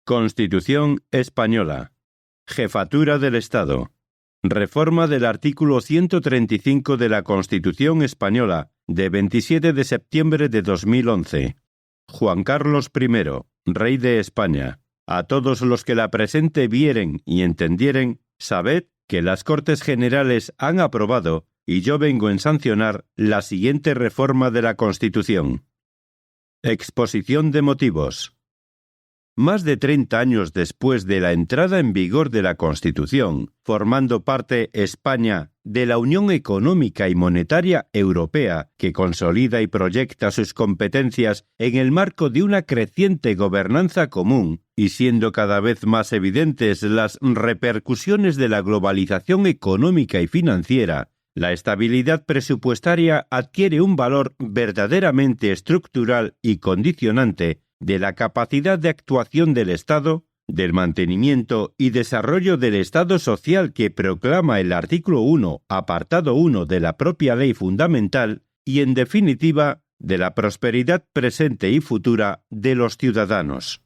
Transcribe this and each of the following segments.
Constitución Española. Jefatura del Estado. Reforma del artículo 135 de la Constitución Española, de 27 de septiembre de 2011. Juan Carlos I, Rey de España. A todos los que la presente vieren y entendieren, sabed que las Cortes Generales han aprobado, y yo vengo en sancionar, la siguiente reforma de la Constitución. Exposición de motivos. Más de 30 años después de la entrada en vigor de la Constitución, formando parte España de la Unión Económica y Monetaria Europea, que consolida y proyecta sus competencias en el marco de una creciente gobernanza común, y siendo cada vez más evidentes las repercusiones de la globalización económica y financiera, la estabilidad presupuestaria adquiere un valor verdaderamente estructural y condicionante de la capacidad de actuación del Estado, del mantenimiento y desarrollo del Estado social que proclama el artículo 1, apartado 1 de la propia ley fundamental y, en definitiva, de la prosperidad presente y futura de los ciudadanos.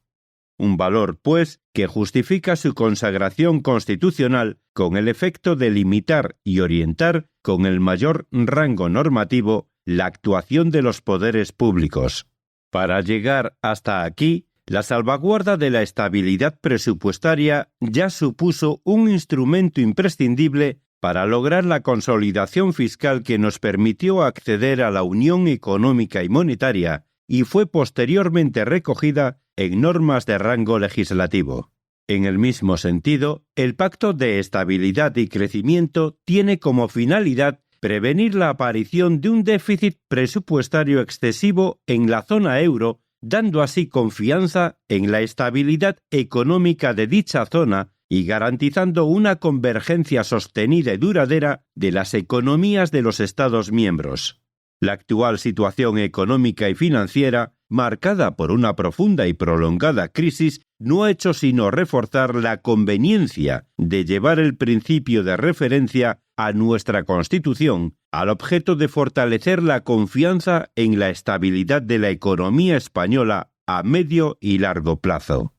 Un valor, pues, que justifica su consagración constitucional con el efecto de limitar y orientar con el mayor rango normativo la actuación de los poderes públicos. Para llegar hasta aquí, la salvaguarda de la estabilidad presupuestaria ya supuso un instrumento imprescindible para lograr la consolidación fiscal que nos permitió acceder a la Unión Económica y Monetaria y fue posteriormente recogida en normas de rango legislativo. En el mismo sentido, el Pacto de Estabilidad y Crecimiento tiene como finalidad prevenir la aparición de un déficit presupuestario excesivo en la zona euro, dando así confianza en la estabilidad económica de dicha zona y garantizando una convergencia sostenida y duradera de las economías de los Estados miembros. La actual situación económica y financiera, marcada por una profunda y prolongada crisis, no ha hecho sino reforzar la conveniencia de llevar el principio de referencia a nuestra Constitución, al objeto de fortalecer la confianza en la estabilidad de la economía española a medio y largo plazo.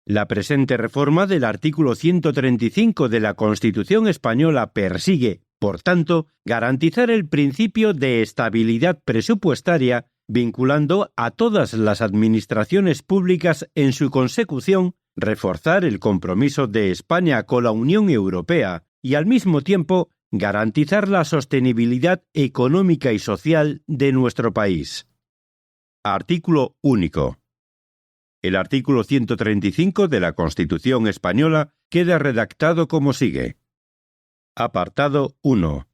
La presente reforma del artículo 135 de la Constitución española persigue, por tanto, garantizar el principio de estabilidad presupuestaria, vinculando a todas las administraciones públicas en su consecución, reforzar el compromiso de España con la Unión Europea y, al mismo tiempo, garantizar la sostenibilidad económica y social de nuestro país. Artículo único. El artículo 135 de la Constitución española queda redactado como sigue. Apartado 1.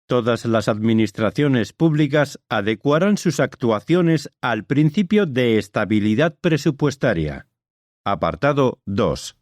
Todas las administraciones públicas adecuarán sus actuaciones al principio de estabilidad presupuestaria. Apartado 2.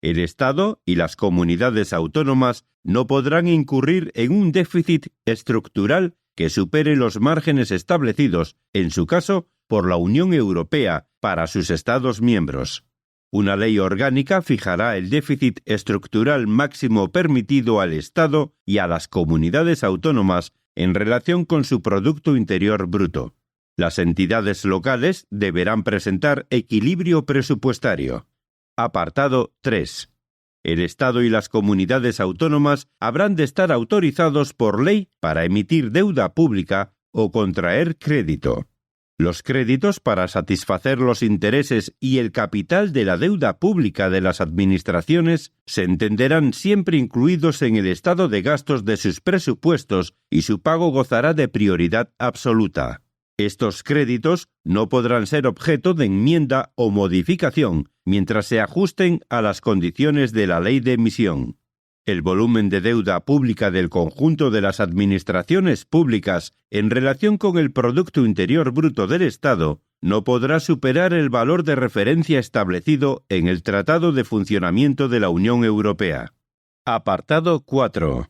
El Estado y las comunidades autónomas no podrán incurrir en un déficit estructural que supere los márgenes establecidos, en su caso, por la Unión Europea para sus Estados miembros. Una ley orgánica fijará el déficit estructural máximo permitido al Estado y a las comunidades autónomas en relación con su Producto Interior Bruto. Las entidades locales deberán presentar equilibrio presupuestario. Apartado 3. El Estado y las comunidades autónomas habrán de estar autorizados por ley para emitir deuda pública o contraer crédito. Los créditos para satisfacer los intereses y el capital de la deuda pública de las administraciones se entenderán siempre incluidos en el estado de gastos de sus presupuestos y su pago gozará de prioridad absoluta. Estos créditos no podrán ser objeto de enmienda o modificación mientras se ajusten a las condiciones de la ley de emisión. El volumen de deuda pública del conjunto de las administraciones públicas en relación con el Producto Interior Bruto del Estado no podrá superar el valor de referencia establecido en el Tratado de Funcionamiento de la Unión Europea. Apartado 4.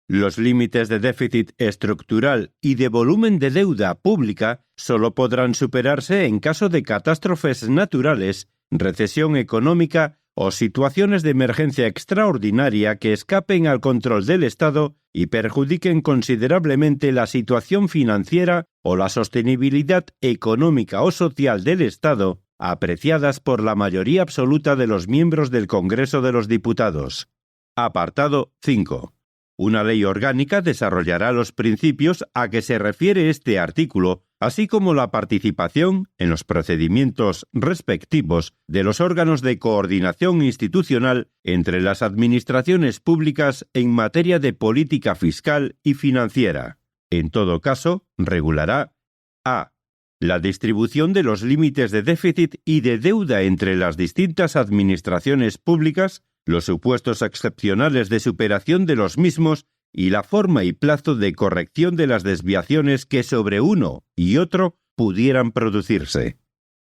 Los límites de déficit estructural y de volumen de deuda pública solo podrán superarse en caso de catástrofes naturales, recesión económica o situaciones de emergencia extraordinaria que escapen al control del Estado y perjudiquen considerablemente la situación financiera o la sostenibilidad económica o social del Estado, apreciadas por la mayoría absoluta de los miembros del Congreso de los Diputados. Apartado 5. Una ley orgánica desarrollará los principios a que se refiere este artículo, así como la participación en los procedimientos respectivos de los órganos de coordinación institucional entre las administraciones públicas en materia de política fiscal y financiera. En todo caso, regulará a. La distribución de los límites de déficit y de deuda entre las distintas administraciones públicas, los supuestos excepcionales de superación de los mismos y la forma y plazo de corrección de las desviaciones que sobre uno y otro pudieran producirse.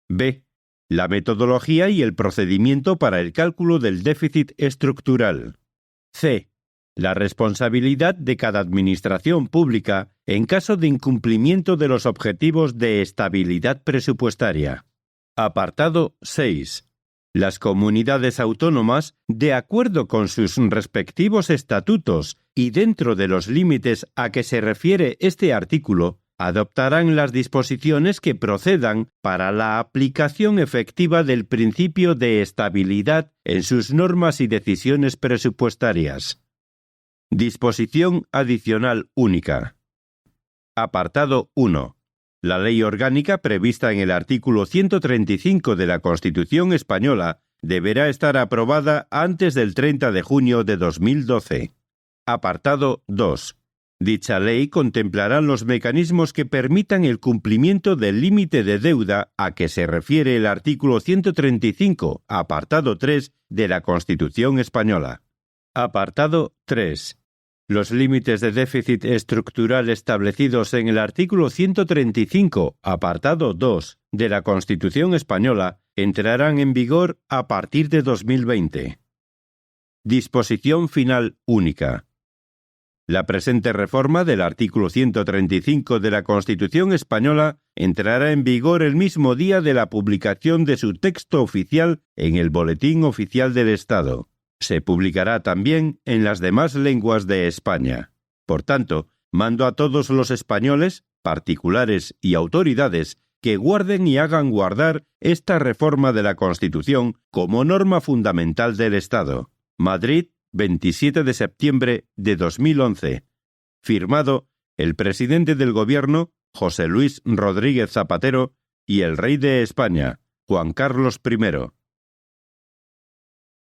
B. La metodología y el procedimiento para el cálculo del déficit estructural. C. La responsabilidad de cada administración pública en caso de incumplimiento de los objetivos de estabilidad presupuestaria. Apartado 6. Las comunidades autónomas, de acuerdo con sus respectivos estatutos y dentro de los límites a que se refiere este artículo, adoptarán las disposiciones que procedan para la aplicación efectiva del principio de estabilidad en sus normas y decisiones presupuestarias. Disposición adicional única. Apartado 1. La ley orgánica prevista en el artículo 135 de la Constitución española deberá estar aprobada antes del 30 de junio de 2012. Apartado 2. Dicha ley contemplará los mecanismos que permitan el cumplimiento del límite de deuda a que se refiere el artículo 135, apartado 3 de la Constitución española. Apartado 3. Los límites de déficit estructural establecidos en el artículo 135, apartado 2 de la Constitución española entrarán en vigor a partir de 2020. Disposición final única. La presente reforma del artículo 135 de la Constitución española entrará en vigor el mismo día de la publicación de su texto oficial en el Boletín Oficial del Estado. Se publicará también en las demás lenguas de España. Por tanto, mando a todos los españoles, particulares y autoridades, que guarden y hagan guardar esta reforma de la Constitución como norma fundamental del Estado. Madrid, 27 de septiembre de 2011. Firmado el presidente del Gobierno, José Luis Rodríguez Zapatero, y el Rey de España, Juan Carlos I.